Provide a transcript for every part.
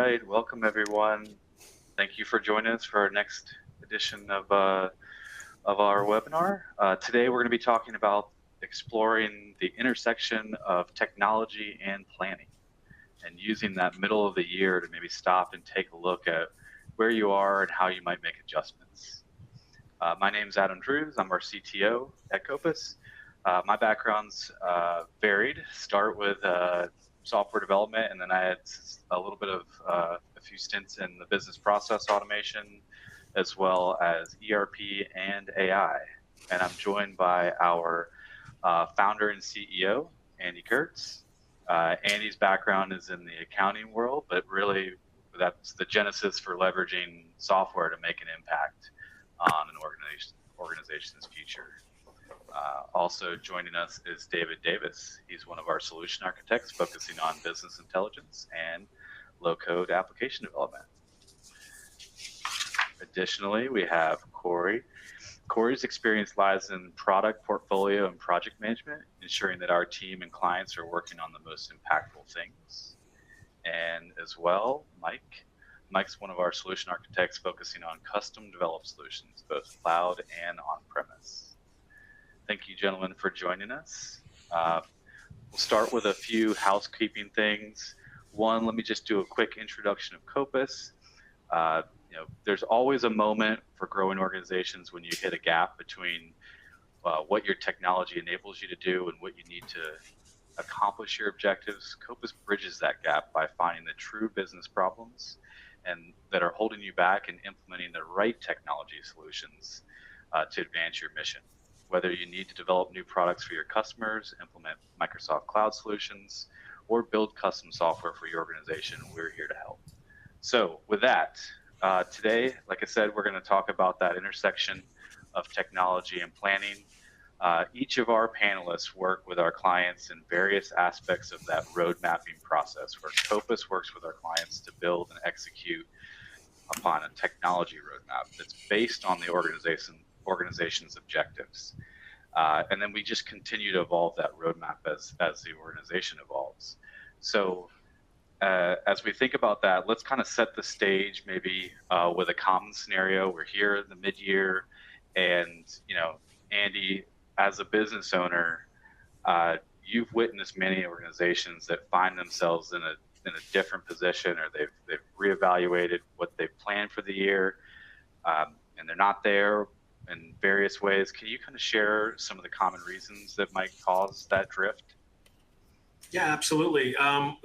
right, welcome everyone. Thank you for joining us for our next edition of our webinar. Today we're going to be talking about exploring the intersection of technology and planning, and using that middle of the year to maybe stop and take a look at where you are and how you might make adjustments. My name is Adam Drews. I'm our CTO at Copus. My background's varied. Start with software development, and then I had a little bit of a few stints in the business process automation, as well as ERP and AI. And I'm joined by our founder and CEO, Andy Kurtz. Andy's background is in the accounting world, but really that's the genesis for leveraging software to make an impact on an organization's future. Also joining us is David Davis. He's one of our solution architects focusing on business intelligence and low-code application development. Additionally, we have Corey. Corey's experience lies in product portfolio and project management, ensuring that our team and clients are working on the most impactful things. And as well, Mike. Mike's one of our solution architects focusing on custom developed solutions, both cloud and on-premise. Thank you, gentlemen, for joining us. We'll start with a few housekeeping things. One, let me just do a quick introduction of Copus. There's always a moment for growing organizations when you hit a gap between what your technology enables you to do and what you need to accomplish your objectives. Copus bridges that gap by finding the true business problems and that are holding you back and implementing the right technology solutions to advance your mission. Whether you need to develop new products for your customers, implement Microsoft Cloud solutions, or build custom software for your organization, we're here to help. So with that, today, like I said, we're going to talk about that intersection of technology and planning. Each of our panelists work with our clients in various aspects of that road mapping process, where Copus works with our clients to build and execute upon a technology roadmap that's based on the organization's objectives. And then we just continue to evolve that roadmap as the organization evolves. So as we think about that, let's kind of set the stage maybe with a common scenario. We're here in the mid-year, and Andy, as a business owner, you've witnessed many organizations that find themselves in a different position, or they've reevaluated what they've planned for the year, and they're not there in various ways. Can you kind of share some of the common reasons that might cause that drift? Yeah, absolutely.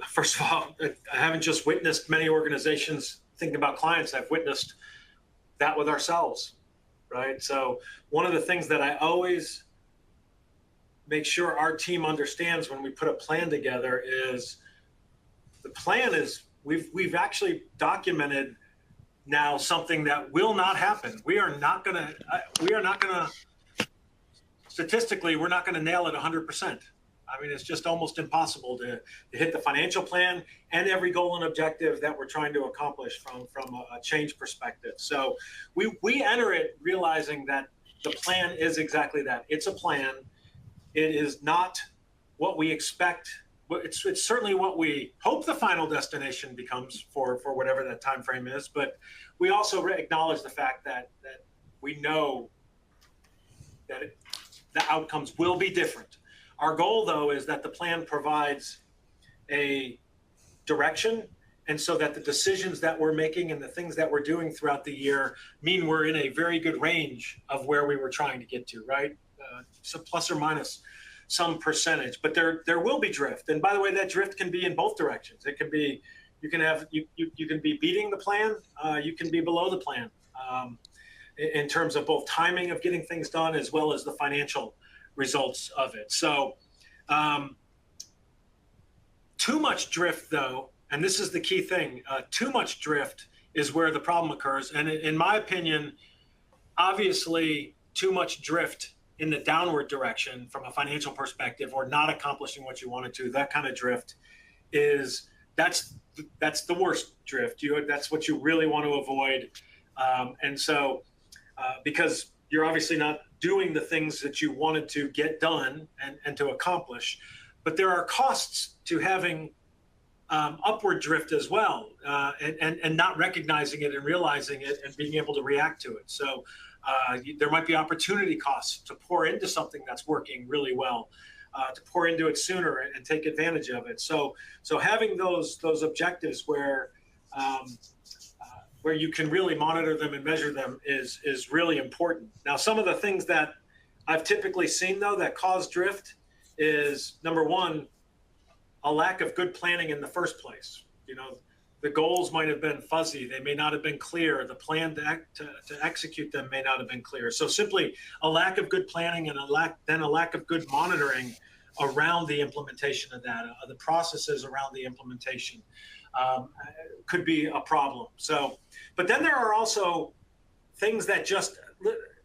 First of all, I haven't just witnessed many organizations thinking about clients. I've witnessed that with ourselves, right? So one of the things that I always make sure our team understands when we put a plan together is the plan is we've actually documented now something that will not happen. We are not gonna statistically, we're not gonna nail it 100%. I mean, it's just almost impossible to hit the financial plan and every goal and objective that we're trying to accomplish from a change perspective. So we enter it realizing that the plan is exactly that. It's a plan. It is not what we expect. It's certainly what we hope the final destination becomes for whatever that time frame is, but we also acknowledge the fact that we know that the outcomes will be different. Our goal, though, is that the plan provides a direction, and so that the decisions that we're making and the things that we're doing throughout the year mean we're in a very good range of where we were trying to get to, right? So plus or minus some percentage, but there will be drift. And by the way, that drift can be in both directions. It can be, you can be beating the plan, you can be below the plan in terms of both timing of getting things done as well as the financial results of it. So too much drift, though, and this is the key thing, too much drift is where the problem occurs. And in my opinion, obviously too much drift in the downward direction from a financial perspective, or not accomplishing what you wanted to, that kind of drift that's the worst drift. That's what you really want to avoid. And so because you're obviously not doing the things that you wanted to get done and to accomplish, but there are costs to having upward drift as well, and not recognizing it and realizing it and being able to react to it. So there might be opportunity costs to pour into something that's working really well, to pour into it sooner and take advantage of it. So having those objectives where you can really monitor them and measure them is really important. Now, some of the things that I've typically seen, though, that cause drift is, number one, a lack of good planning in the first place. You know, the goals might have been fuzzy. They may not have been clear. The plan to execute them may not have been clear. So simply a lack of good planning and a lack of good monitoring around the implementation of that, the processes around the implementation, could be a problem. So, but then there are also things that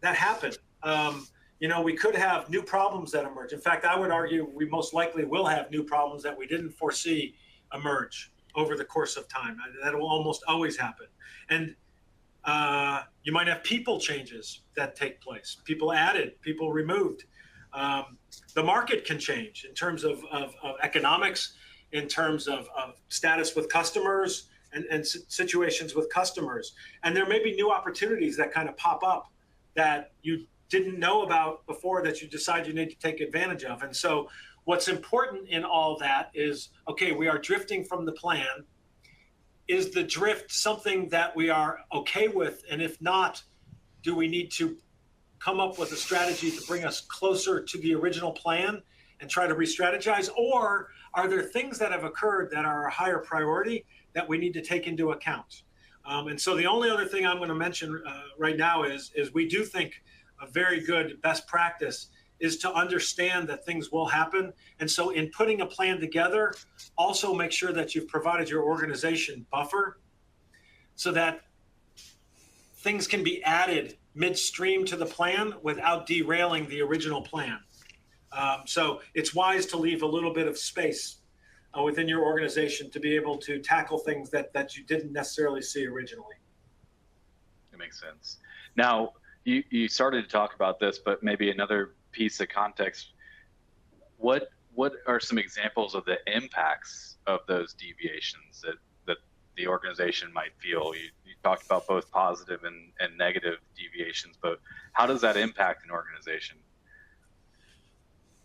happen. You know, we could have new problems that emerge. In fact, I would argue we most likely will have new problems that we didn't foresee emerge over the course of time. That will almost always happen. And you might have people changes that take place. People added, people removed. The market can change in terms of economics, in terms of status with customers and situations with customers. And there may be new opportunities that kind of pop up that you didn't know about before that you decide you need to take advantage of. And so what's important in all that is, okay, we are drifting from the plan. Is the drift something that we are okay with? And if not, do we need to come up with a strategy to bring us closer to the original plan and try to re-strategize? Or are there things that have occurred that are a higher priority that we need to take into account? And so the only other thing I'm going to mention right now is we do think a very good best practice is to understand that things will happen. And so in putting a plan together, also make sure that you've provided your organization buffer so that things can be added midstream to the plan without derailing the original plan. So it's wise to leave a little bit of space within your organization to be able to tackle things that you didn't necessarily see originally. That makes sense. Now, you started to talk about this, but maybe another piece of context. What are some examples of the impacts of those deviations that the organization might feel? You talked about both positive and negative deviations, but how does that impact an organization?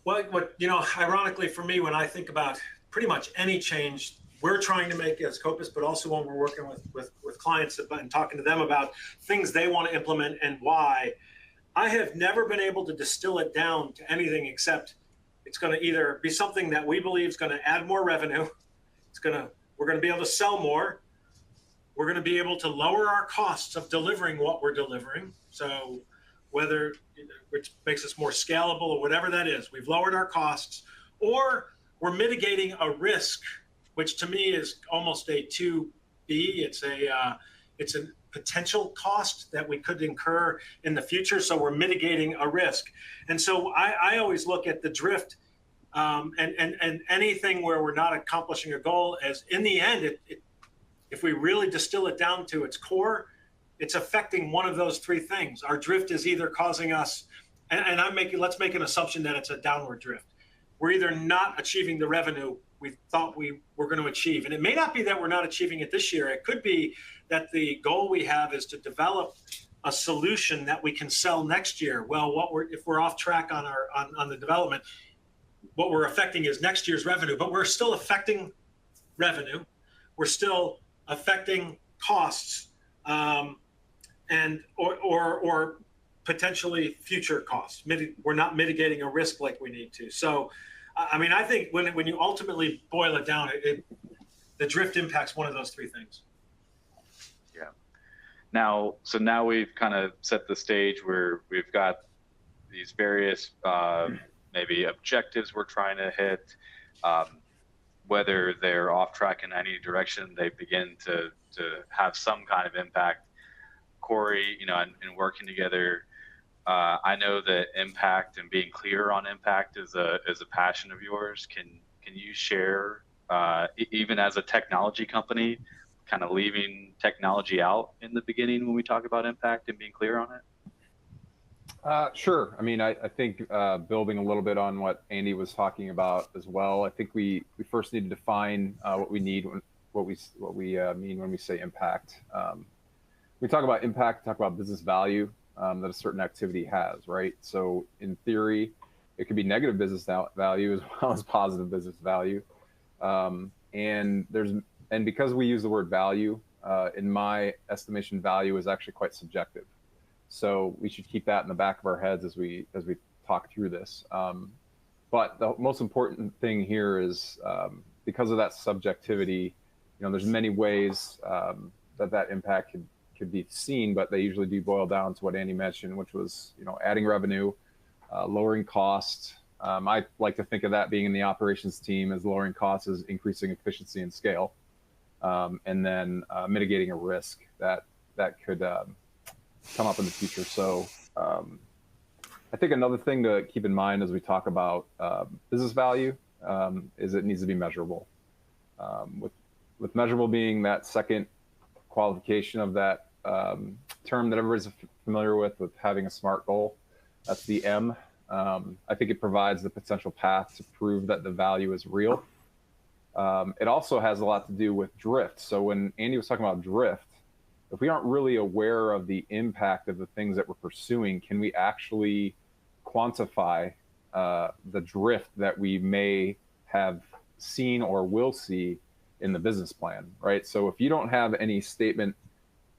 Well, ironically for me, when I think about pretty much any change we're trying to make as Copus, but also when we're working with clients and talking to them about things they want to implement and why, I have never been able to distill it down to anything except it's going to either be something that we believe is going to add more revenue. We're going to be able to sell more. We're going to be able to lower our costs of delivering what we're delivering. So whether which makes us more scalable or whatever that is, we've lowered our costs, or we're mitigating a risk, which to me is almost a 2B. It's a potential cost that we could incur in the future. So we're mitigating a risk. And so I always look at the drift and anything where we're not accomplishing a goal as, in the end, if we really distill it down to its core, it's affecting one of those three things. Our drift is either causing us, and let's make an assumption that it's a downward drift. We're either not achieving the revenue we thought we were going to achieve. And it may not be that we're not achieving it this year. It could be that the goal we have is to develop a solution that we can sell next year. Well, if we're off track on the development, what we're affecting is next year's revenue, but we're still affecting revenue. We're still affecting costs, or potentially future costs. We're not mitigating a risk like we need to. So, I mean, I think when you ultimately boil it down, the drift impacts one of those three things. Yeah. Now we've kind of set the stage where we've got these various maybe objectives we're trying to hit. Whether they're off track in any direction, they begin to have some kind of impact. Corey, in working together, I know that impact and being clear on impact is a passion of yours. Can you share, even as a technology company, kind of leaving technology out in the beginning when we talk about impact and being clear on it? Sure. I mean, I think building a little bit on what Andy was talking about as well, I think we first need to define what we need, what we mean when we say impact. We talk about impact, talk about business value that a certain activity has, right? So in theory, it could be negative business value as well as positive business value. And because we use the word value, in my estimation, value is actually quite subjective. So we should keep that in the back of our heads as we talk through this. But the most important thing here is because of that subjectivity, there's many ways that impact could be seen, but they usually do boil down to what Andy mentioned, which was adding revenue, lowering costs. I like to think of that being in the operations team as lowering costs is increasing efficiency and scale, and then mitigating a risk that could come up in the future. So I think another thing to keep in mind as we talk about business value is it needs to be measurable. With measurable being that second qualification of that term that everybody's familiar with having a SMART goal. That's the M. I think it provides the potential path to prove that the value is real. It also has a lot to do with drift. So when Andy was talking about drift, if we aren't really aware of the impact of the things that we're pursuing, can we actually quantify the drift that we may have seen or will see in the business plan, right? So if you don't have any statement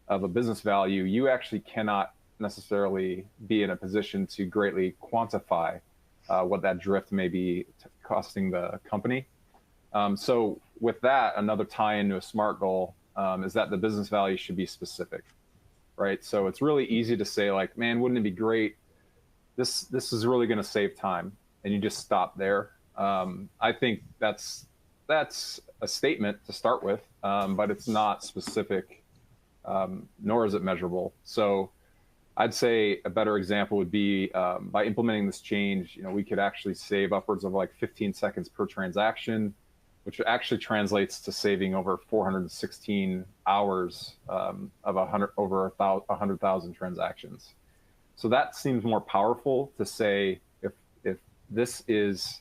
of a business value, you actually cannot necessarily be in a position to greatly quantify what that drift may be costing the company. So with that, another tie into a SMART goal is that the business value should be specific, right? So it's really easy to say like, man, wouldn't it be great? This is really going to save time, and you just stop there. I think that's a statement to start with, but it's not specific, nor is it measurable. So I'd say a better example would be by implementing this change, we could actually save upwards of like 15 seconds per transaction, which actually translates to saving over 416 hours of over 100,000 transactions. So that seems more powerful to say if this is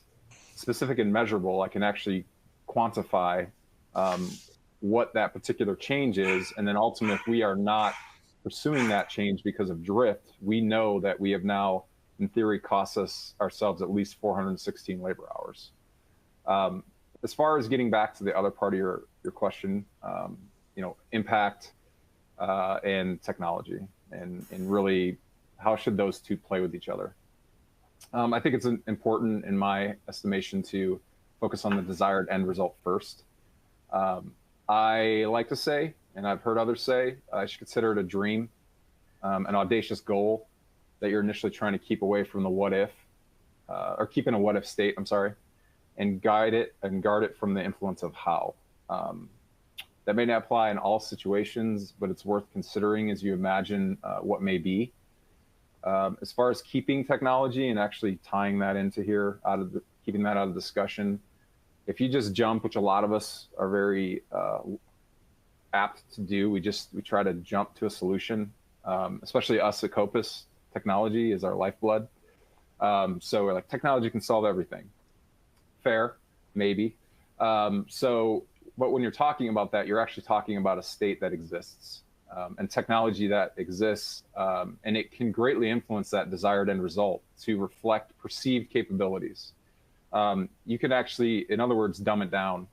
specific and measurable, I can actually quantify what that particular change is. And then ultimately, if we are not pursuing that change because of drift, we know that we have now, in theory, cost ourselves at least 416 labor hours. As far as getting back to the other part of your question, impact and technology, and really how should those two play with each other? I think it's important, in my estimation, to focus on the desired end result first. I like to say, and I've heard others say, I should consider it a dream, an audacious goal that you're initially trying to keep away from the what if, or keep in a what if state, I'm sorry, and guard it from the influence of how. That may not apply in all situations, but it's worth considering as you imagine what may be. As far as keeping technology and actually tying that into here, keeping that out of discussion, if you just jump, which a lot of us are very apt to do, we try to jump to a solution, especially us at Copus. Technology is our lifeblood. So we're like, technology can solve everything. Fair, maybe. But when you're talking about that, you're actually talking about a state that exists and technology that exists, and it can greatly influence that desired end result to reflect perceived capabilities. You can actually, in other words, dumb it down.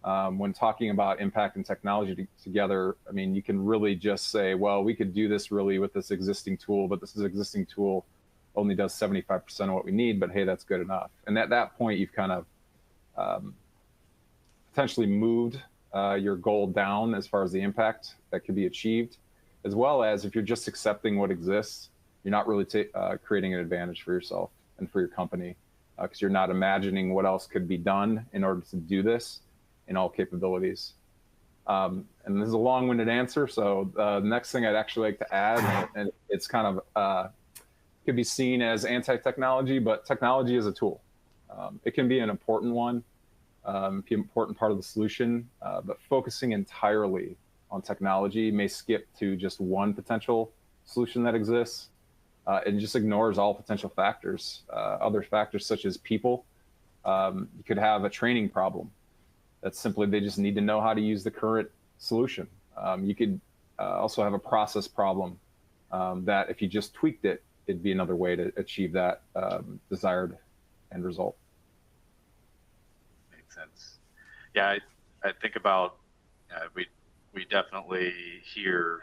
When talking about impact and technology together, I mean, you can really just say, well, we could do this really with this existing tool, but this existing tool only does 75% of what we need, but hey, that's good enough. And at that point, you've kind of potentially moved your goal down as far as the impact that could be achieved, as well as if you're just accepting what exists, you're not really creating an advantage for yourself and for your company, because you're not imagining what else could be done in order to do this in all capabilities. And this is a long-winded answer, so the next thing I'd actually like to add, and it's kind of could be seen as anti-technology, but technology is a tool. It can be an important one, be an important part of the solution, but focusing entirely on technology may skip to just one potential solution that exists. and just ignores all potential factors. Other factors such as people. You could have a training problem. That's simply they just need to know how to use the current solution. You could also have a process problem that if you just tweaked it, it'd be another way to achieve that desired end result. Makes sense. Yeah, I think about we definitely hear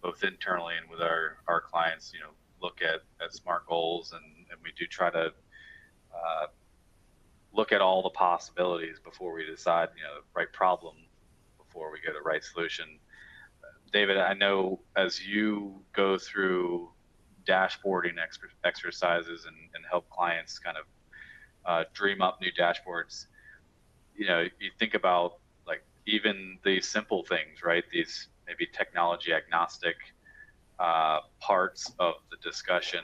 both internally and with our clients, look at SMART goals, and we do try to look at all the possibilities before we decide, the right problem before we get a right solution. David, I know as you go through dashboarding exercises and help clients kind of dream up new dashboards, you think about like even these simple things, right? These maybe technology agnostic parts of the discussion.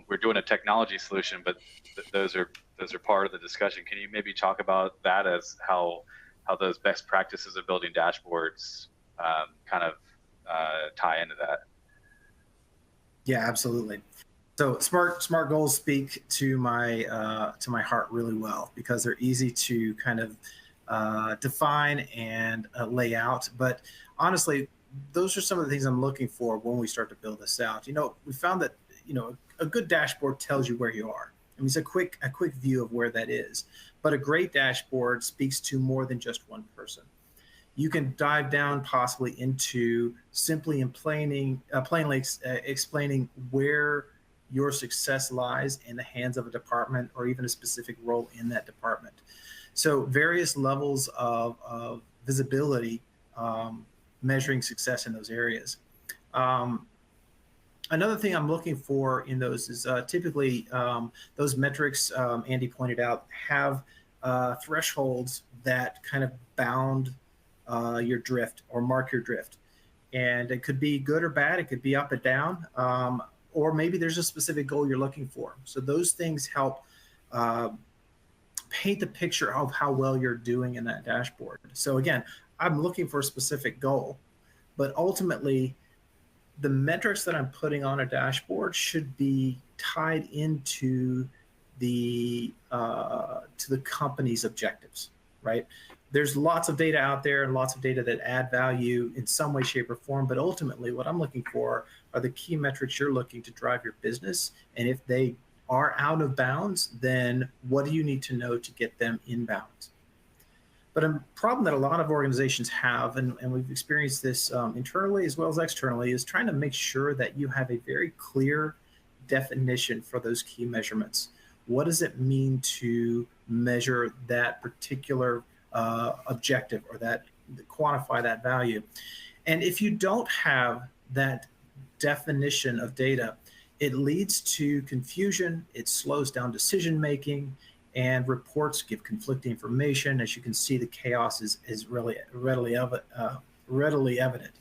We're doing a technology solution, but those are part of the discussion. Can you maybe talk about that as how those best practices of building dashboards kind of tie into that? Yeah, absolutely. So SMART goals speak to my heart really well, because they're easy to kind of define and lay out. But honestly, those are some of the things I'm looking for when we start to build this out. We found that a good dashboard tells you where you are. I mean, it's a quick view of where that is. But a great dashboard speaks to more than just one person. You can dive down possibly into simply plainly explaining where your success lies in the hands of a department or even a specific role in that department. So various levels of visibility, measuring success in those areas. Another thing I'm looking for in those is typically those metrics, Andy pointed out, have thresholds that kind of bound your drift or mark your drift. And it could be good or bad. It could be up and down. Or maybe there's a specific goal you're looking for. So those things help paint the picture of how well you're doing in that dashboard. So again, I'm looking for a specific goal, but ultimately, the metrics that I'm putting on a dashboard should be tied into the company's objectives, right? There's lots of data out there and lots of data that add value in some way, shape, or form. But ultimately, what I'm looking for are the key metrics you're looking to drive your business. And if they are out of bounds, then what do you need to know to get them in bounds? But a problem that a lot of organizations have, and we've experienced this internally as well as externally, is trying to make sure that you have a very clear definition for those key measurements. What does it mean to measure that particular objective or that quantify that value? And if you don't have that definition of data, it leads to confusion, it slows down decision making, and reports give conflicting information. As you can see, the chaos is really readily evident.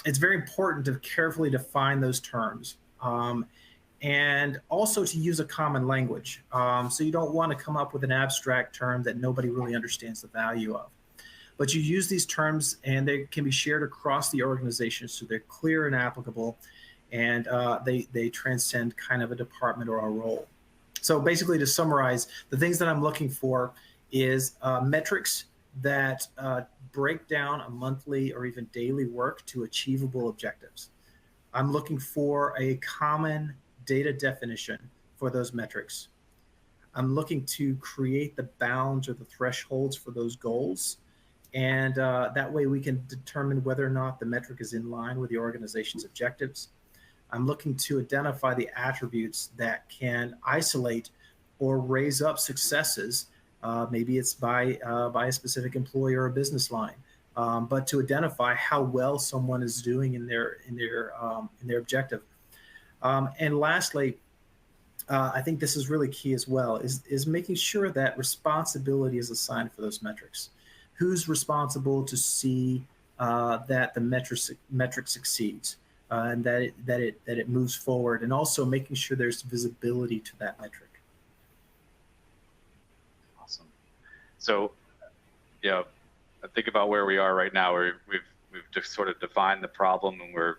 It's very important to carefully define those terms, and also to use a common language. So you don't want to come up with an abstract term that nobody really understands the value of. But you use these terms, and they can be shared across the organization, so they're clear and applicable, and they transcend kind of a department or a role. So basically, to summarize, the things that I'm looking for is metrics that break down a monthly or even daily work to achievable objectives. I'm looking for a common data definition for those metrics. I'm looking to create the bounds or the thresholds for those goals. And that way we can determine whether or not the metric is in line with the organization's objectives. I'm looking to identify the attributes that can isolate or raise up successes. Maybe it's by a specific employee or a business line, but to identify how well someone is doing in their objective. And lastly, I think this is really key as well, is making sure that responsibility is assigned for those metrics. Who's responsible to see that the metric succeeds? And that it moves forward, and also making sure there's visibility to that metric. Awesome. So, I think about where we are right now. We've just sort of defined the problem, and we're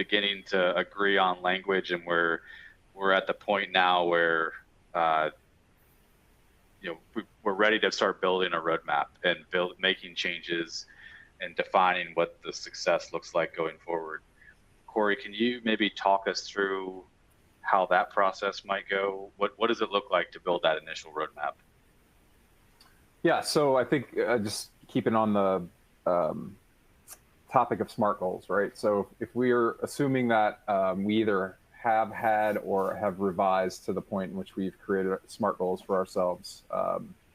beginning to agree on language, and we're at the point now where we're ready to start building a roadmap and making changes and defining what the success looks like going forward. Corey, can you maybe talk us through how that process might go? What does it look like to build that initial roadmap? Yeah, so I think just keeping on the topic of SMART goals, right? So if we're assuming that we either have had or have revised to the point in which we've created SMART goals for ourselves,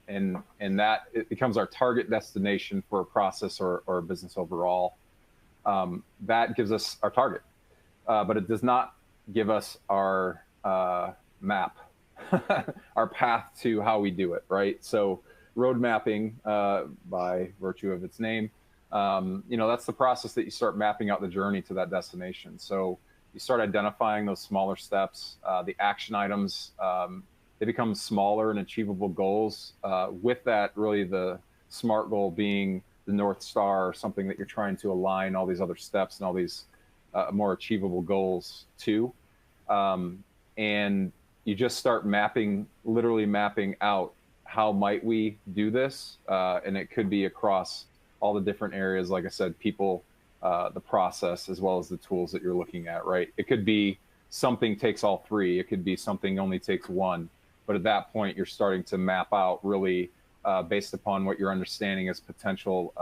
and that it becomes our target destination for a process or a business overall, that gives us our target, but it does not give us our map, our path to how we do it, right? So road mapping, by virtue of its name, that's the process that you start mapping out the journey to that destination. So you start identifying those smaller steps, the action items, they become smaller and achievable goals. With that, really the SMART goal being the North Star, or something that you're trying to align all these other steps and all these more achievable goals to. And you just start literally mapping out how might we do this? And it could be across all the different areas, like I said, people, the process, as well as the tools that you're looking at, right? It could be something takes all three. It could be something only takes one. But at that point, you're starting to map out really based upon what you're understanding as potential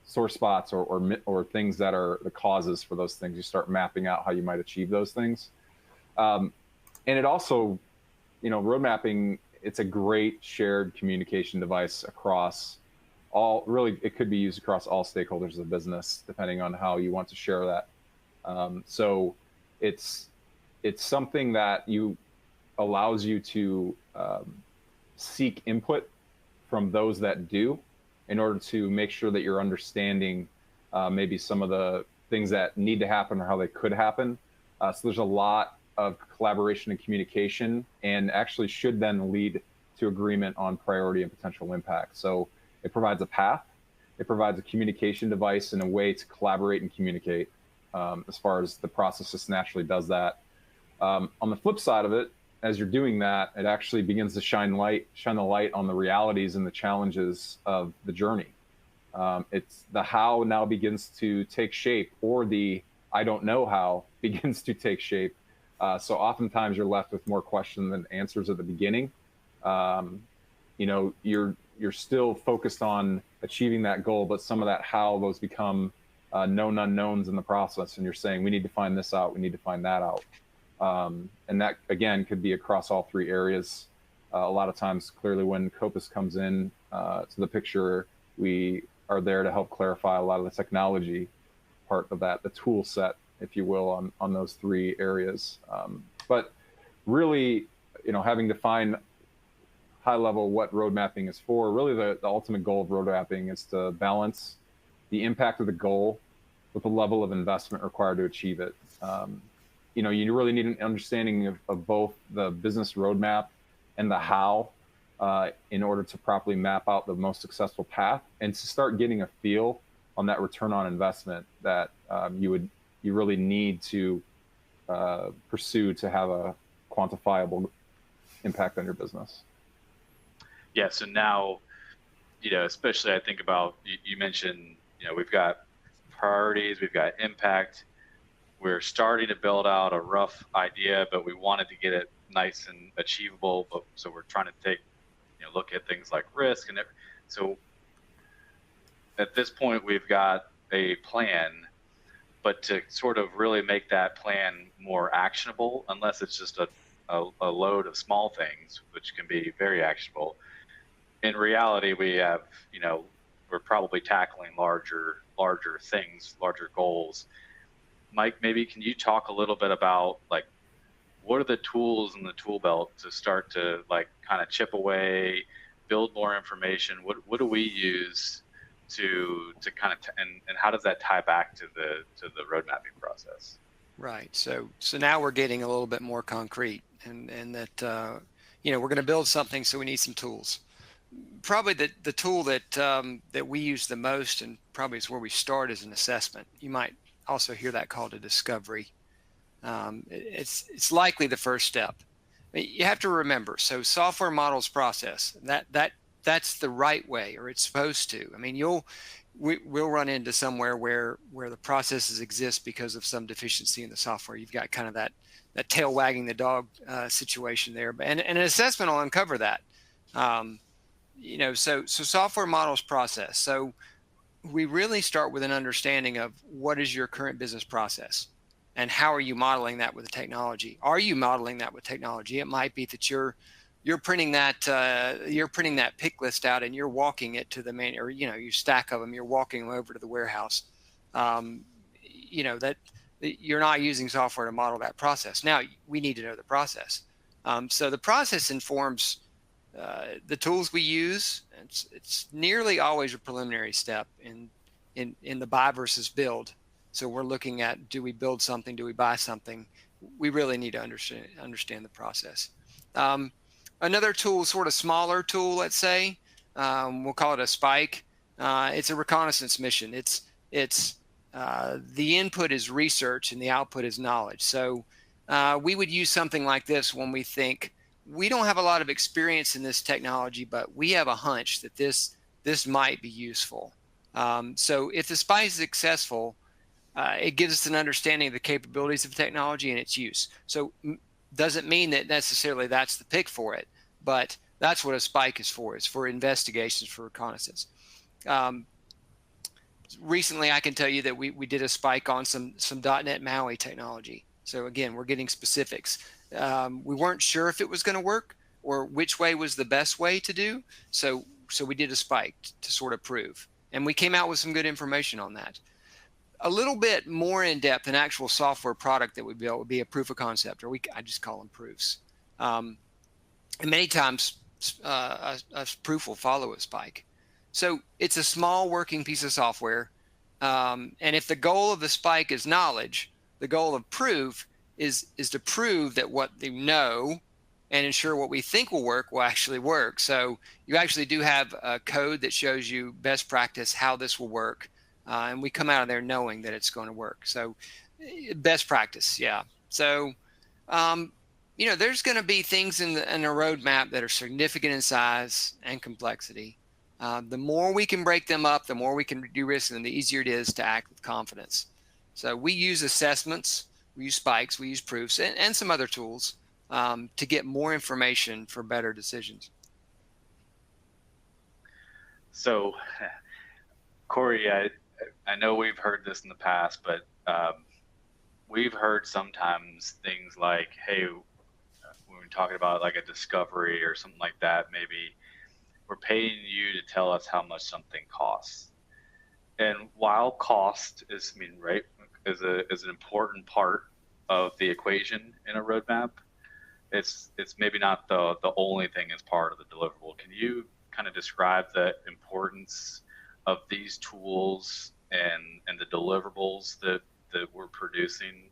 sore spots or things that are the causes for those things. You start mapping out how you might achieve those things. And it also, road mapping, it's a great shared communication device across it could be used across all stakeholders of the business, depending on how you want to share that. So it's something that allows you to seek input from those that do, in order to make sure that you're understanding maybe some of the things that need to happen or how they could happen. So there's a lot of collaboration and communication, and actually should then lead to agreement on priority and potential impact. So it provides a path, it provides a communication device and a way to collaborate and communicate, as far as the process just naturally does that. On the flip side of it, as you're doing that, it actually begins to shine the light on the realities and the challenges of the journey. It's the how now begins to take shape, or the I don't know how begins to take shape. So oftentimes you're left with more questions than answers at the beginning. You're still focused on achieving that goal, but some of that how, those become known unknowns in the process. And you're saying, we need to find this out, we need to find that out. And that, again, could be across all three areas. A lot of times, clearly, when Copus comes in to the picture, we are there to help clarify a lot of the technology part of that, the tool set, if you will, on those three areas. But really, having defined high level what road mapping is for, really the ultimate goal of road mapping is to balance the impact of the goal with the level of investment required to achieve it. You really need an understanding of both the business roadmap and the how in order to properly map out the most successful path, and to start getting a feel on that return on investment that you really need to pursue to have a quantifiable impact on your business. Yeah, so now, especially I think about, you mentioned, we've got priorities, we've got impact. We're starting to build out a rough idea, but we wanted to get it nice and achievable. So we're trying to look at things like risk. And so at this point, we've got a plan, but to sort of really make that plan more actionable, unless it's just a load of small things, which can be very actionable. In reality, we have, we're probably tackling larger things, larger goals. Mike, maybe can you talk a little bit about what are the tools in the tool belt to start to kind of chip away, build more information? What do we use to kind of and how does that tie back to the road mapping process? Right. So now we're getting a little bit more concrete, and that we're going to build something, so we need some tools. Probably the tool that we use the most, and probably is where we start, is an assessment. You might also hear that called a discovery. It's likely the first step. You have to remember, so software models process, that's the right way, or it's supposed to. I mean, we'll run into somewhere where the processes exist because of some deficiency in the software. You've got kind of that tail wagging the dog situation there, and an assessment will uncover that. So software models process. So we really start with an understanding of what is your current business process and how are you modeling that with the technology. Are you modeling that with technology? It might be that you're printing that pick list out and you're walking it to the main, or you stack of them, you're walking them over to the warehouse. That you're not using software to model that process. Now we need to know the process. So the process informs the tools we use. It's nearly always a preliminary step in the buy versus build. So we're looking at, do we build something? Do we buy something? We really need to understand the process. Another tool, sort of smaller tool, let's say, we'll call it a spike. It's a reconnaissance mission. It's the input is research and the output is knowledge. So we would use something like this when we think we don't have a lot of experience in this technology, but we have a hunch that this might be useful. So if the spike is successful, it gives us an understanding of the capabilities of technology and its use. So doesn't mean that necessarily that's the pick for it, but that's what a spike is for. It's for investigations, for reconnaissance. Recently, I can tell you that we did a spike on some .NET MAUI technology. So again, we're getting specifics. We weren't sure if it was going to work or which way was the best way to do. So we did a spike to sort of prove. And we came out with some good information on that. A little bit more in depth, an actual software product that we built would be a proof of concept, or I just call them proofs. And many times a proof will follow a spike. So it's a small working piece of software. And if the goal of the spike is knowledge, the goal of proof is to prove that what they know and ensure what we think will work will actually work. So you actually do have a code that shows you best practice, how this will work. And we come out of there knowing that it's going to work. So best practice, yeah. So, there's going to be things in a roadmap that are significant in size and complexity. The more we can break them up, the more we can de-risk them, the easier it is to act with confidence. So we use assessments, we use spikes, we use proofs, and some other tools to get more information for better decisions. So, Corey, I know we've heard this in the past, but we've heard sometimes things like, hey, when we're talking about like a discovery or something like that, maybe we're paying you to tell us how much something costs. And while cost is an important part of the equation in a roadmap, it's maybe not the only thing as part of the deliverable. Can you kind of describe the importance of these tools and the deliverables that we're producing,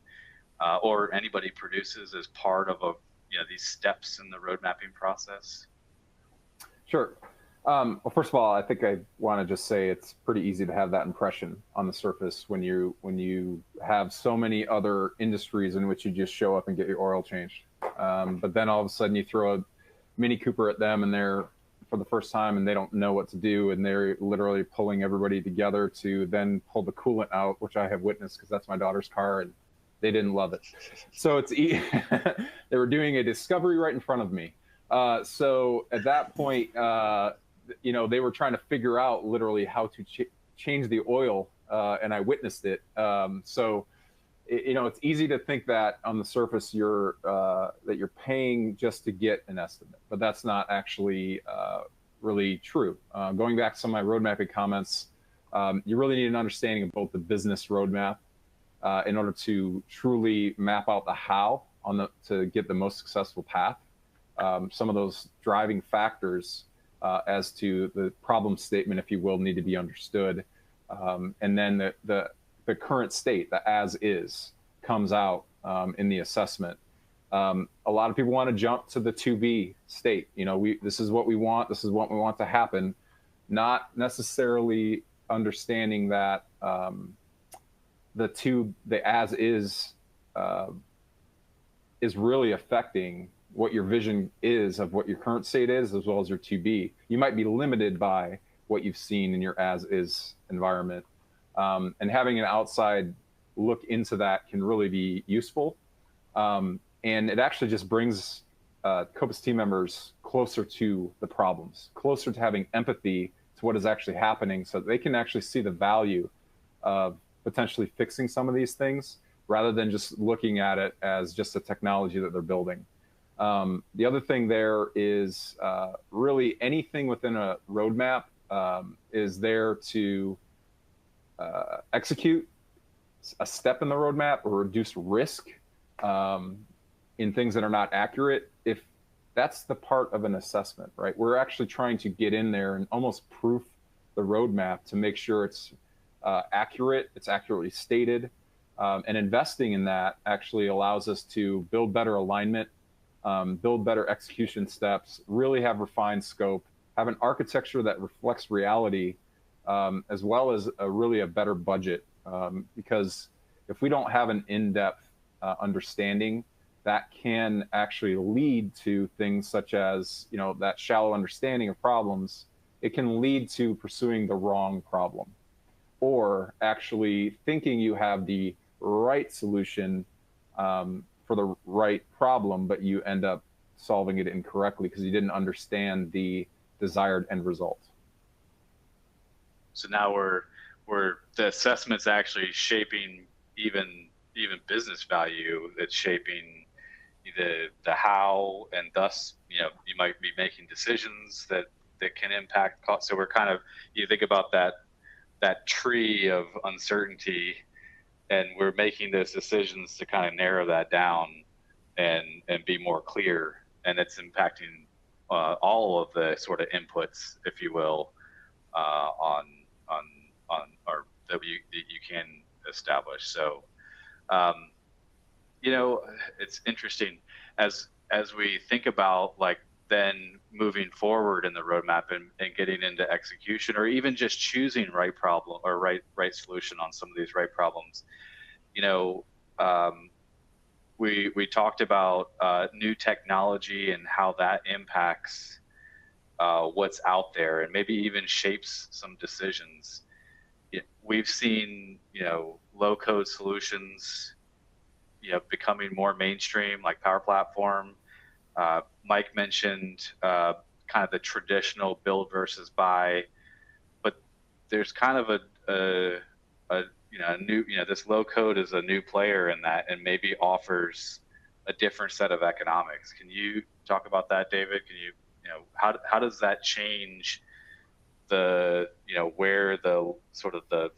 or anybody produces as part of these steps in the road mapping process? Sure. Well, first of all, I think I want to just say it's pretty easy to have that impression on the surface when you have so many other industries in which you just show up and get your oil changed. But then all of a sudden you throw a Mini Cooper at them and they're for the first time and they don't know what to do, and they're literally pulling everybody together to then pull the coolant out, which I have witnessed because that's my daughter's car and they didn't love it. So they were doing a discovery right in front of me. So at that point, they were trying to figure out literally how to change the oil, and I witnessed it. It's easy to think that on the surface that you're paying just to get an estimate, but that's not actually really true. Going back to some of my road mapping comments, you really need an understanding of both the business roadmap in order to truly map out the how to get the most successful path. Some of those driving factors as to the problem statement, if you will, need to be understood. And then the current state, the as is, comes out in the assessment. A lot of people want to jump to the to be state. This is what we want. This is what we want to happen. Not necessarily understanding that the as is really affecting what your vision is of what your current state is, as well as your to be. You might be limited by what you've seen in your as is environment. And having an outside look into that can really be useful. And it actually just brings Copus team members closer to the problems, closer to having empathy to what is actually happening, so that they can actually see the value of potentially fixing some of these things, rather than just looking at it as just a technology that they're building. The other thing there is really anything within a roadmap is there to execute a step in the roadmap or reduce risk in things that are not accurate. If that's the part of an assessment, right? We're actually trying to get in there and almost proof the roadmap to make sure it's accurate, it's accurately stated. And investing in that actually allows us to build better alignment, build better execution steps, really have refined scope, have an architecture that reflects reality, as well as really a better budget. Because if we don't have an in-depth understanding, that can actually lead to things such as, that shallow understanding of problems. It can lead to pursuing the wrong problem, or actually thinking you have the right solution for the right problem, but you end up solving it incorrectly because you didn't understand the desired end result. So now we're the assessment's actually shaping even business value. It's shaping the how, and thus you might be making decisions that can impact cost. So we're kind of, you think about that tree of uncertainty, and we're making those decisions to kind of narrow that down and be more clear, and it's impacting all of the sort of inputs, if you will, on or that you can establish. So it's interesting as we think about then moving forward in the roadmap and getting into execution, or even just choosing right problem or right solution on some of these right problems. We talked about new technology and how that impacts what's out there, and maybe even shapes some decisions. We've seen low code solutions becoming more mainstream, like Power Platform. Mike mentioned kind of the traditional build versus buy, but there's kind of a new, this low code is a new player in that, and maybe offers a different set of economics. Can you talk about that, David? Can you, how does that change the, where the sort of the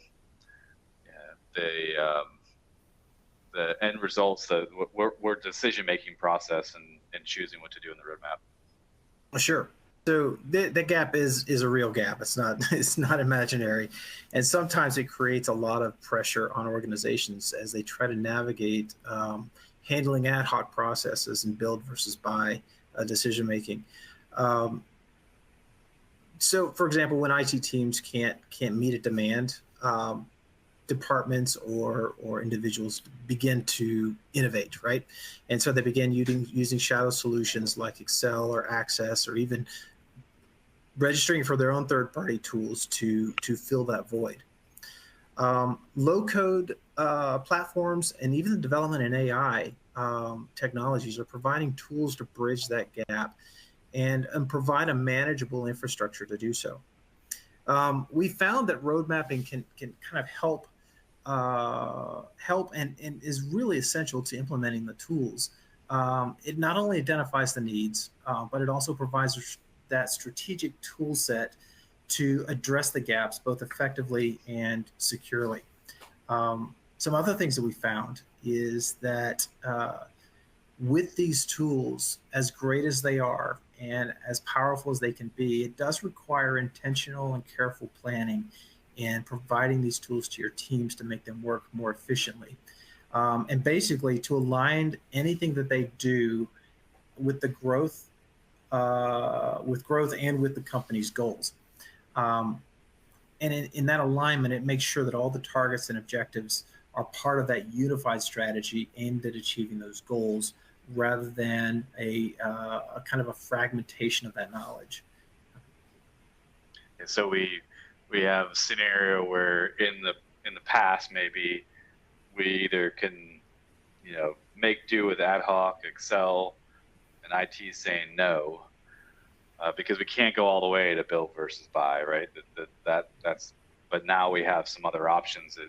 end results, where decision-making process and choosing what to do in the roadmap? Sure. So the gap is a real gap. It's not imaginary, and sometimes it creates a lot of pressure on organizations as they try to navigate handling ad hoc processes and build versus buy decision making. So, for example, when IT teams can't meet a demand, departments or individuals begin to innovate, right? And so they begin using shadow solutions like Excel or Access, or even registering for their own third-party tools to fill that void. Low-code platforms and even the development in AI technologies are providing tools to bridge that gap and provide a manageable infrastructure to do so. We found that road mapping can kind of help and is really essential to implementing the tools. It not only identifies the needs, but it also provides that strategic tool set to address the gaps both effectively and securely. Some other things that we found is that with these tools, as great as they are and as powerful as they can be, it does require intentional and careful planning and providing these tools to your teams to make them work more efficiently. And basically to align anything that they do with the growth, and with the company's goals. And in that alignment, it makes sure that all the targets and objectives are part of that unified strategy aimed at achieving those goals, rather than a kind of a fragmentation of that knowledge. And so we have a scenario where in the past, maybe we either can, make do with ad hoc Excel, and IT saying no, because we can't go all the way to build versus buy, right? That's. But now we have some other options that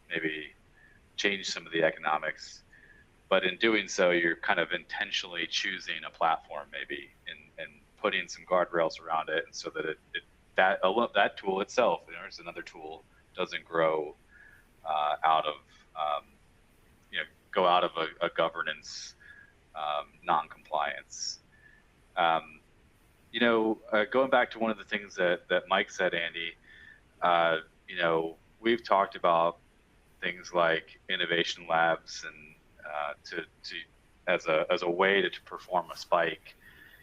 maybe change some of the economics. But in doing so, you're kind of intentionally choosing a platform, maybe, and putting some guardrails around it, and so that that tool itself, there's another tool, doesn't grow out of go out of a governance non-compliance. Going back to one of the things that Mike said, Andy, we've talked about things like innovation labs and as a way to perform a spike.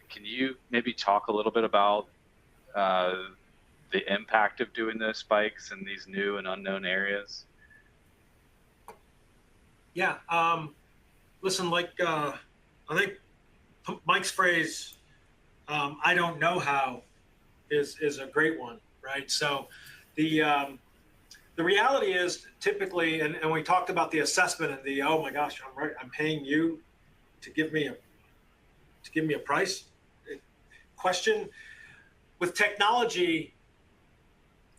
Can you maybe talk a little bit about the impact of doing those spikes in these new and unknown areas? Yeah. Listen, I think Mike's phrase, "I don't know how," is a great one, right? So the reality is typically, and we talked about the assessment and the, oh my gosh, I'm paying you to give me a price question. With technology,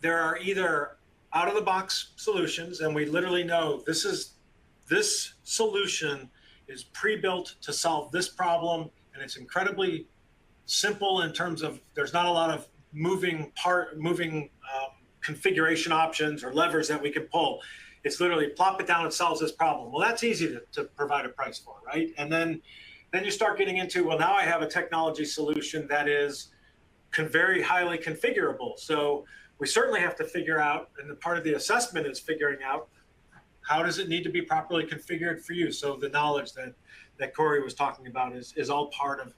there are either out of the box solutions, and we literally know this solution is pre-built to solve this problem, and it's incredibly simple in terms of there's not a lot of moving configuration options or levers that we can pull. It's literally plop it down, it solves this problem. Well, that's easy to provide a price for, right? And then you start getting into, well, now I have a technology solution that is very highly configurable. So we certainly have to figure out, and the part of the assessment is figuring out, how does it need to be properly configured for you? So the knowledge that Corey was talking about is all part of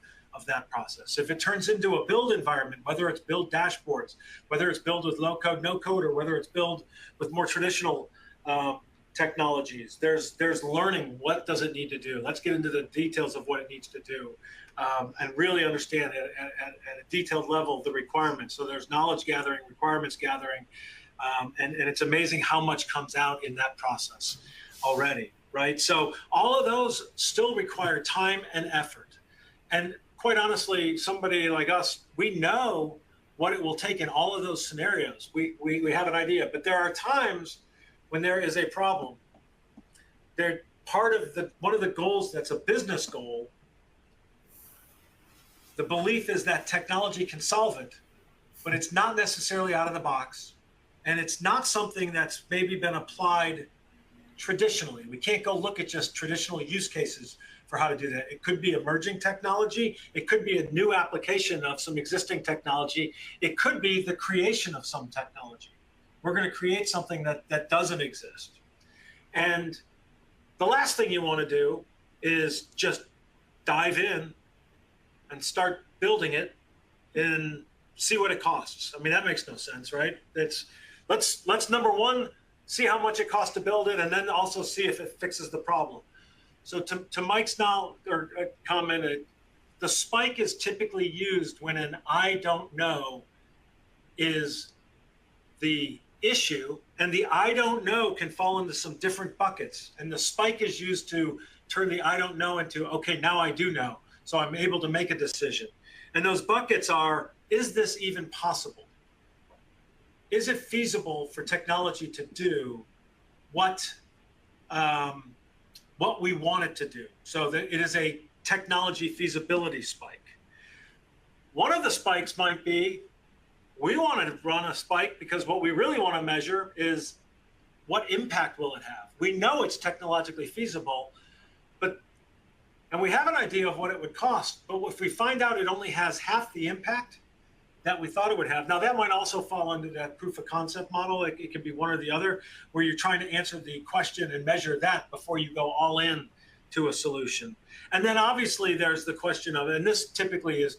that process. If it turns into a build environment, whether it's build dashboards, whether it's build with low code, no code, or whether it's build with more traditional technologies, there's learning. What does it need to do? Let's get into the details of what it needs to do, and really understand at a detailed level the requirements. So there's knowledge gathering, requirements gathering, and it's amazing how much comes out in that process already, right? So all of those still require time and effort. And quite honestly, somebody like us, we know what it will take in all of those scenarios. We have an idea, but there are times when there is a problem. They're part of one of the goals that's a business goal. The belief is that technology can solve it, but it's not necessarily out of the box. And it's not something that's maybe been applied traditionally. We can't go look at just traditional use cases for how to do that. It could be emerging technology. It could be a new application of some existing technology. It could be the creation of some technology. We're going to create something that doesn't exist. And the last thing you want to do is just dive in and start building it and see what it costs. I mean, that makes no sense, right? Let's number one, see how much it costs to build it, and then also see if it fixes the problem. So to Mike's now or comment, the spike is typically used when an I don't know is the issue, and the I don't know can fall into some different buckets. And the spike is used to turn the I don't know into, okay, now I do know. So I'm able to make a decision. And those buckets are, is this even possible? Is it feasible for technology to do what we want it to do? So that it is a technology feasibility spike. One of the spikes might be, we want to run a spike because what we really want to measure is what impact will it have? We know it's technologically feasible, and we have an idea of what it would cost, but if we find out it only has half the impact that we thought it would have. Now that might also fall under that proof of concept model. It could be one or the other, where you're trying to answer the question and measure that before you go all in to a solution. And then obviously there's the question of, and this typically is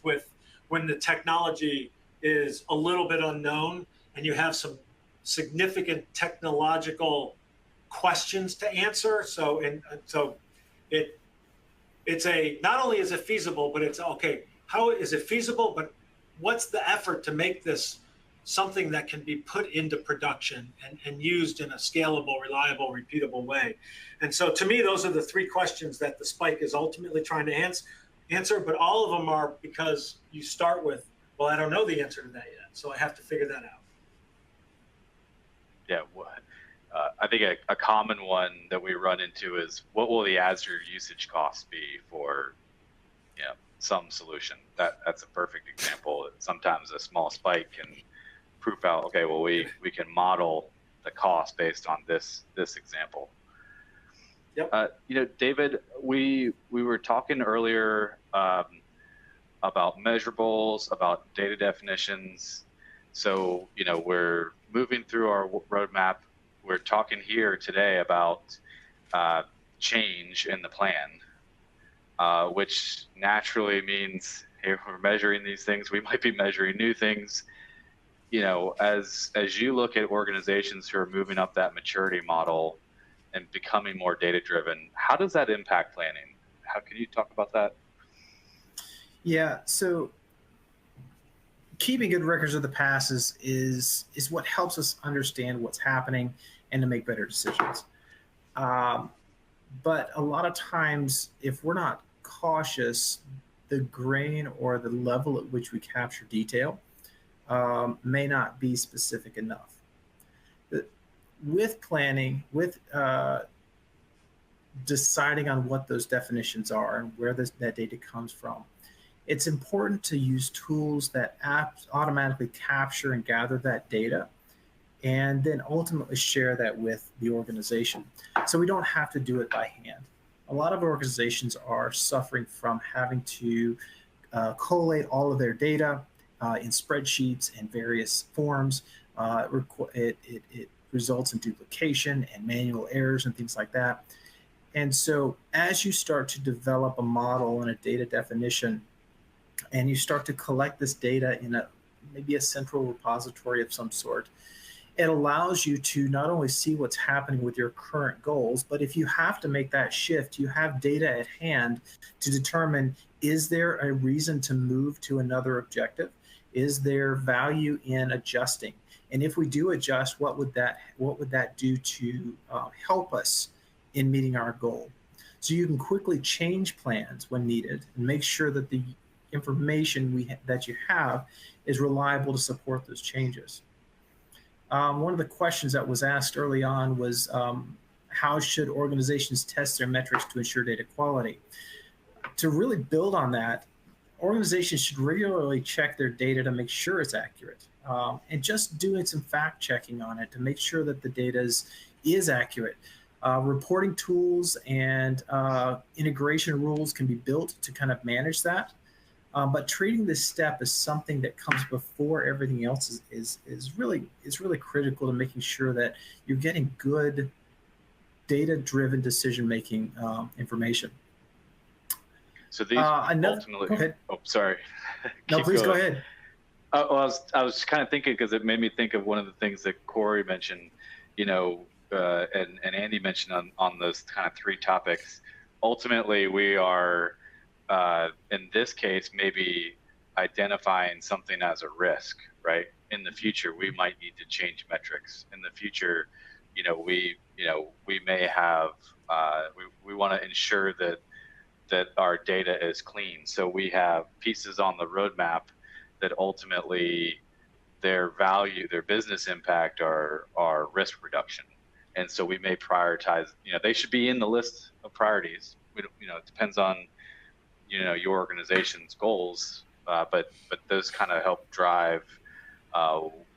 with when the technology is a little bit unknown and you have some significant technological questions to answer. So it's not only is it feasible, but it's okay. How is it feasible? But what's the effort to make this something that can be put into production and used in a scalable, reliable, repeatable way? And so to me, those are the three questions that the spike is ultimately trying to answer, but all of them are because you start with, well, I don't know the answer to that yet, so I have to figure that out. Yeah, I think a common one that we run into is, what will the Azure usage cost be for some solution? That's a perfect example. Sometimes a small spike can proof out, okay, well, we can model the cost based on this example. Yep. David, we were talking earlier about measurables, about data definitions. So, we're moving through our roadmap. We're talking here today about change in the plan, which naturally means, hey, we're measuring these things. We might be measuring new things. As you look at organizations who are moving up that maturity model and becoming more data-driven, how does that impact planning? How can you talk about that? Yeah, so keeping good records of the past is what helps us understand what's happening and to make better decisions. But a lot of times, if we're not cautious, the grain or the level at which we capture detail may not be specific enough. With planning, with deciding on what those definitions are and where that data comes from, it's important to use tools that automatically capture and gather that data and then ultimately share that with the organization. So we don't have to do it by hand. A lot of organizations are suffering from having to collate all of their data in spreadsheets and various forms. It results in duplication and manual errors and things like that. And so as you start to develop a model and a data definition, and you start to collect this data in maybe a central repository of some sort, it allows you to not only see what's happening with your current goals, but if you have to make that shift, you have data at hand to determine, is there a reason to move to another objective? Is there value in adjusting? And if we do adjust, what would that do to help us in meeting our goal? So you can quickly change plans when needed and make sure that the information that you have is reliable to support those changes. One of the questions that was asked early on was, how should organizations test their metrics to ensure data quality? To really build on that, organizations should regularly check their data to make sure it's accurate, and just doing some fact checking on it to make sure that the data is accurate. Reporting tools and integration rules can be built to kind of manage that. But treating this step as something that comes before everything else is really critical to making sure that you're getting good data-driven decision-making information. So these ultimately. Go ahead. Oh, sorry. No, please go ahead. Well, I was kind of thinking, because it made me think of one of the things that Corey mentioned, and Andy mentioned on those kind of three topics. Ultimately, we are. In this case, maybe identifying something as a risk, right? In the future, we might need to change metrics. In the future, we may have, we want to ensure that our data is clean. So we have pieces on the roadmap that ultimately their value, their business impact are risk reduction. And so we may prioritize, they should be in the list of priorities. It depends on, your organization's goals, but those kind of help drive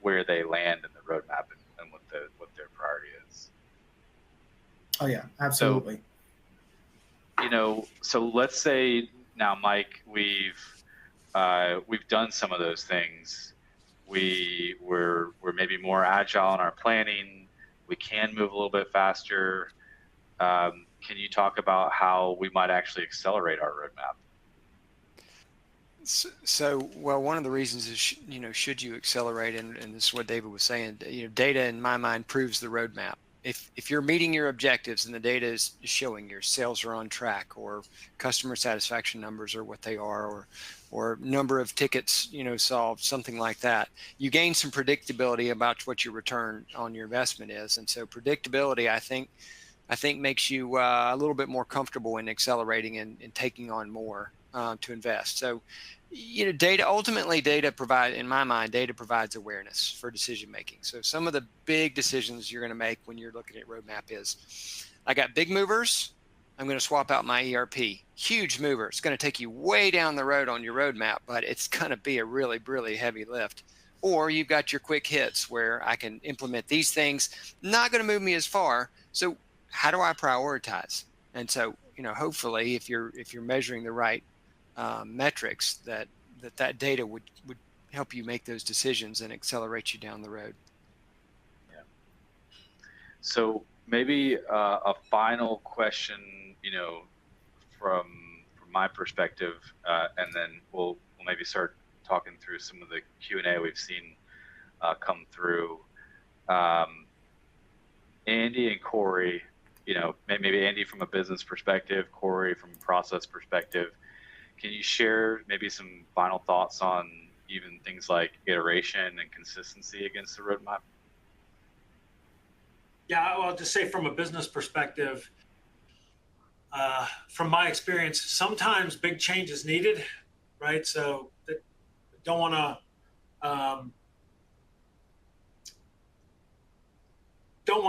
where they land in the roadmap and what their priority is. Oh yeah, absolutely. So let's say now, Mike, we've done some of those things. We're maybe more agile in our planning. We can move a little bit faster. Can you talk about how we might actually accelerate our roadmap? So, well, one of the reasons is, should you accelerate, and this is what David was saying, data in my mind proves the roadmap. if you're meeting your objectives and the data is showing your sales are on track, or customer satisfaction numbers are what they are, or number of tickets, solved, something like that, you gain some predictability about what your return on your investment is. And so predictability, I think makes you a little bit more comfortable in accelerating and taking on more to invest. So, data provides awareness for decision making. So some of the big decisions you're going to make when you're looking at roadmap is, I got big movers, I'm going to swap out my ERP. Huge mover, it's going to take you way down the road on your roadmap, but it's going to be a really, really heavy lift. Or you've got your quick hits where I can implement these things, not going to move me as far. So how do I prioritize? And so, hopefully if you're measuring the right metrics, that data would help you make those decisions and accelerate you down the road. Yeah. So maybe a final question, from my perspective, and then we'll maybe start talking through some of the Q&A we've seen come through. Andy and Corey, maybe Andy from a business perspective, Corey from a process perspective. Can you share maybe some final thoughts on even things like iteration and consistency against the roadmap? Yeah, I'll just say from a business perspective, from my experience, sometimes big change is needed, right? So don't want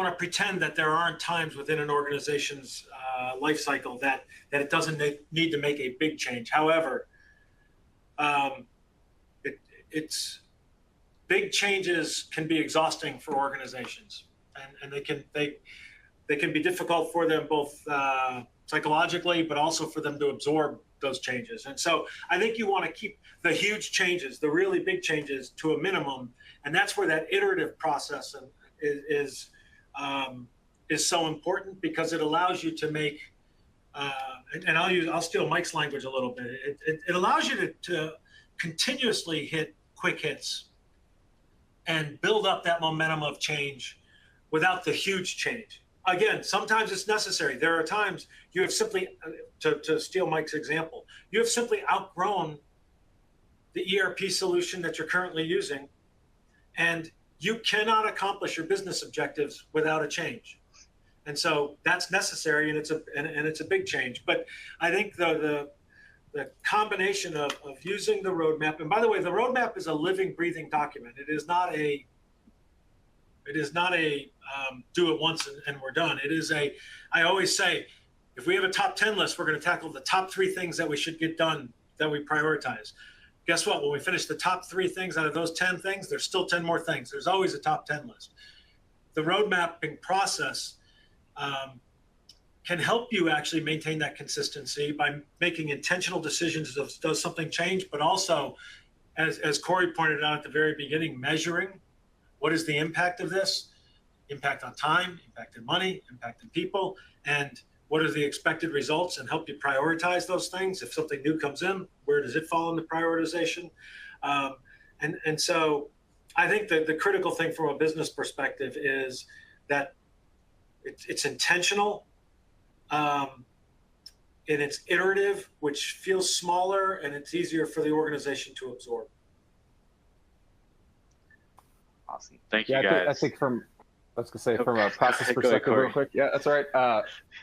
to pretend that there aren't times within an organization's life cycle that it doesn't need to make a big change. However, it's big changes can be exhausting for organizations, and they can be difficult for them both psychologically, but also for them to absorb those changes. And so I think you want to keep the huge changes, the really big changes, to a minimum, and that's where that iterative process is so important, because it allows you to make, and I'll steal Mike's language a little bit. It allows you to continuously hit quick hits and build up that momentum of change without the huge change. Again, sometimes it's necessary. There are times you have simply, to steal Mike's example, you have simply outgrown the ERP solution that you're currently using, and you cannot accomplish your business objectives without a change. And so that's necessary, and it's a big change. But I think the combination of using the roadmap, and by the way, the roadmap is a living, breathing document. It is not a do it once and we're done. I always say, if we have a top 10 list, we're going to tackle the top 3 things that we should get done, that we prioritize. Guess what? When we finish the top 3 things out of those 10 things, there's still 10 more things. There's always a top 10 list. The road mapping process can help you actually maintain that consistency by making intentional decisions of, does something change, but also, as Corey pointed out at the very beginning, measuring what is the impact of this, impact on time, impact in money, impact in people, and what are the expected results, and help you prioritize those things. If something new comes in, where does it fall in the prioritization? And so I think that the critical thing from a business perspective is that it's intentional, and it's iterative, which feels smaller, and it's easier for the organization to absorb. Awesome. Thank you, guys. I think from a process perspective, real quick. Yeah, that's all right.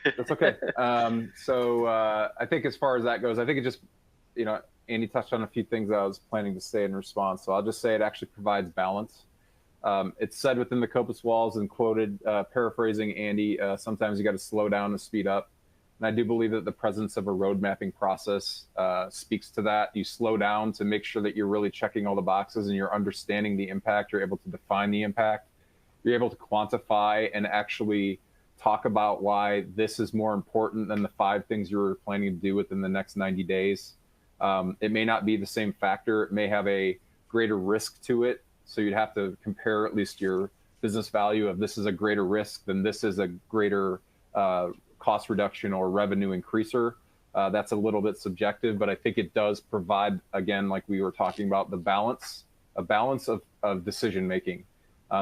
That's okay. So I think as far as that goes, I think it just, Andy touched on a few things I was planning to say in response. So I'll just say it actually provides balance. It's said within the Compass walls and quoted, paraphrasing Andy, sometimes you got to slow down to speed up. And I do believe that the presence of a road mapping process speaks to that. You slow down to make sure that you're really checking all the boxes and you're understanding the impact. You're able to define the impact. You're able to quantify and actually talk about why this is more important than the 5 things you're planning to do within the next 90 days. It may not be the same factor. It may have a greater risk to it. So you'd have to compare at least your business value of this is a greater risk than this is a greater cost reduction or revenue increaser. That's a little bit subjective, but I think it does provide, again, like we were talking about, a balance of decision making.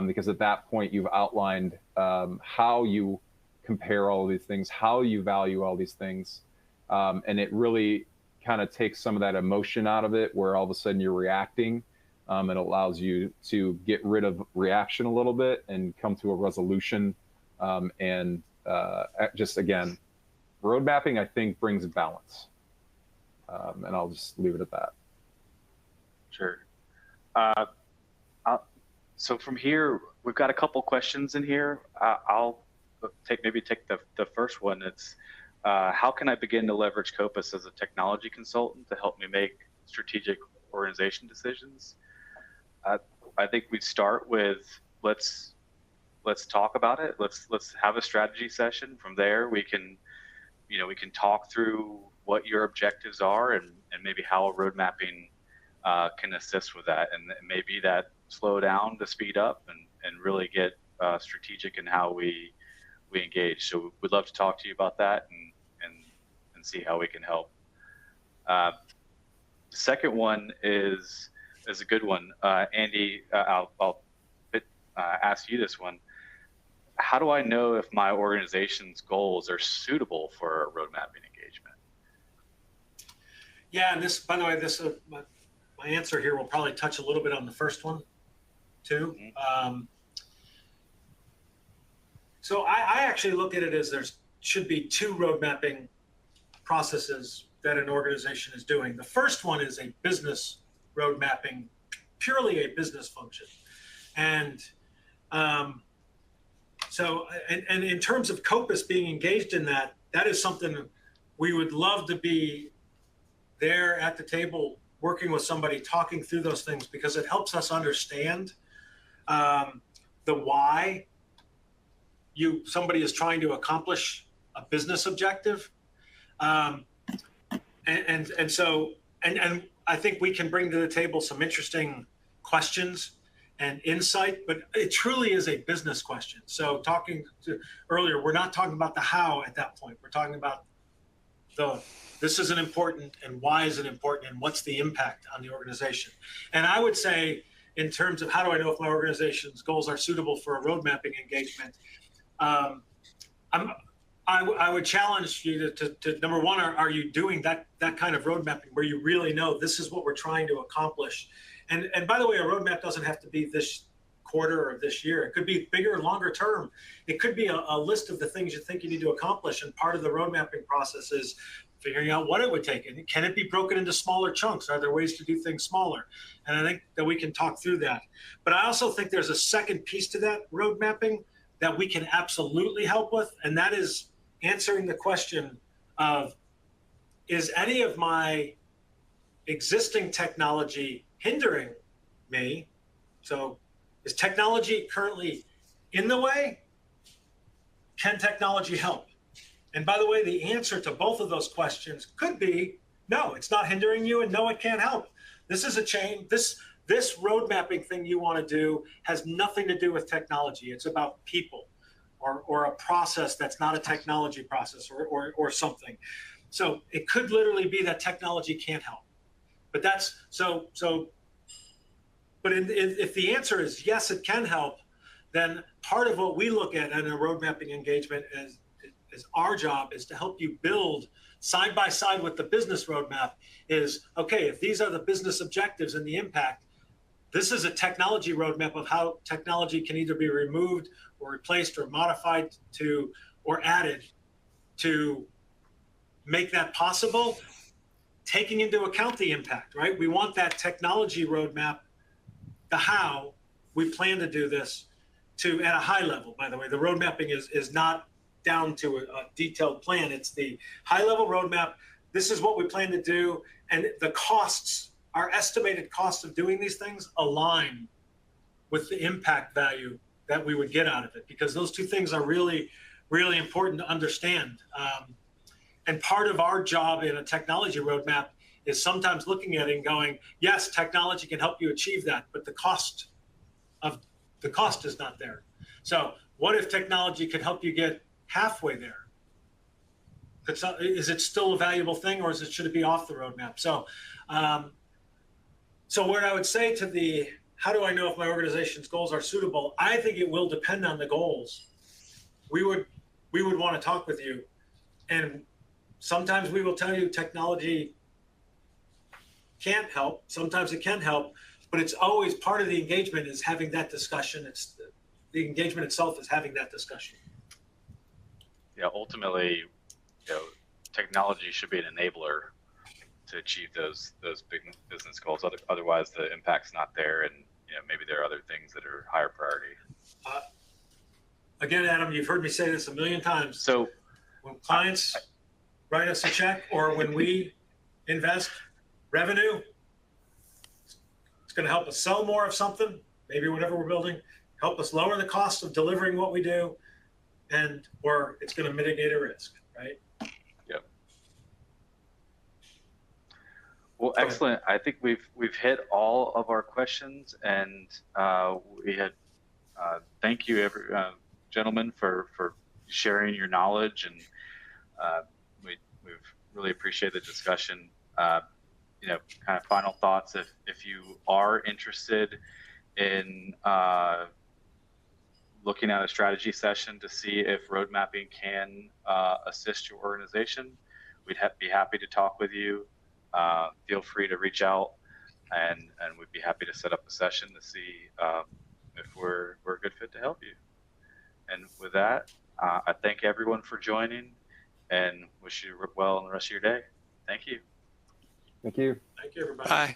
because at that point you've outlined how you compare all of these things, how you value all these things, and it really kind of takes some of that emotion out of it, where all of a sudden you're reacting. It allows you to get rid of reaction a little bit and come to a resolution. And just again, road mapping, I think, brings balance. And I'll just leave it at that. Sure. So from here, we've got a couple questions in here. I'll take the first one. It's how can I begin to leverage Copus as a technology consultant to help me make strategic organization decisions? I think we'd start with let's talk about it. Let's have a strategy session. From there, we can talk through what your objectives are and maybe how a road mapping can assist with that, and maybe that slow down to speed up and really get strategic in how we engage. So we'd love to talk to you about that and see how we can help. The second one is a good one. Andy, I'll ask you this one. How do I know if my organization's goals are suitable for a road mapping engagement? Yeah, and this, by the way, my answer here will probably touch a little bit on the first one too. Mm-hmm. So I actually look at it as there should be two road mapping processes that an organization is doing. The first one is a business road mapping, purely a business function. And so in terms of Copus being engaged in that is something we would love to be there at the table working with somebody, talking through those things, because it helps us understand the why somebody is trying to accomplish a business objective. And I think we can bring to the table some interesting questions and insight, but it truly is a business question. So talking to earlier, we're not talking about the how at that point. We're talking about this is an important, and why is it important, and what's the impact on the organization. And I would say, in terms of how do I know if my organization's goals are suitable for a road mapping engagement, I would challenge you to number one, are you doing that kind of road mapping where you really know this is what we're trying to accomplish? And by the way, a roadmap doesn't have to be this quarter or this year. It could be bigger, longer term. It could be a list of the things you think you need to accomplish. And part of the road mapping process is figuring out what it would take. And can it be broken into smaller chunks? Are there ways to do things smaller? And I think that we can talk through that. But I also think there's a second piece to that road mapping that we can absolutely help with. And that is answering the question of, is any of my existing technology hindering me? So is technology currently in the way? Can technology help? And by the way, the answer to both of those questions could be, no, it's not hindering you, and no, it can't help. This is a chain. This road mapping thing you want to do has nothing to do with technology. It's about people or a process that's not a technology process or something. So it could literally be that technology can't help. But that's but if the answer is yes, it can help, then part of what we look at in a road mapping engagement is our job is to help you build side by side with the business roadmap is, okay, if these are the business objectives and the impact, this is a technology roadmap of how technology can either be removed or replaced or modified to or added to make that possible, taking into account the impact, right? We want that technology roadmap, the how we plan to do this to at a high level. By the way, the road mapping is not down to a detailed plan. It's the high level roadmap. This is what we plan to do. And the costs, our estimated costs of doing these things align with the impact value that we would get out of it, because those two things are really, really important to understand. And part of our job in a technology roadmap is sometimes looking at it and going, yes, technology can help you achieve that, but the cost is not there. So what if technology could help you get halfway there? Is it still a valuable thing, or should it be off the roadmap? So what I would say to how do I know if my organization's goals are suitable? I think it will depend on the goals. We would want to talk with you, and sometimes we will tell you technology can't help. Sometimes it can help, but it's always part of the engagement is having that discussion. It's the engagement itself is having that discussion. Yeah, ultimately, technology should be an enabler to achieve those big business goals. Otherwise, the impact's not there, and maybe there are other things that are higher priority. Again, Adam, you've heard me say this a million times. So when clients write us a check, or when we invest revenue, it's going to help us sell more of something, maybe whatever we're building, help us lower the cost of delivering what we do, or it's going to mitigate a risk, right? Yep. Well, excellent. I think we've hit all of our questions, and we had thank you, gentlemen, for sharing your knowledge, and we've really appreciated the discussion. Kind of final thoughts. If you are interested in looking at a strategy session to see if road mapping can assist your organization, we'd be happy to talk with you. Feel free to reach out, and we'd be happy to set up a session to see if we're a good fit to help you. And with that, I thank everyone for joining and wish you well in the rest of your day. Thank you. Thank you. Thank you, everybody. Bye.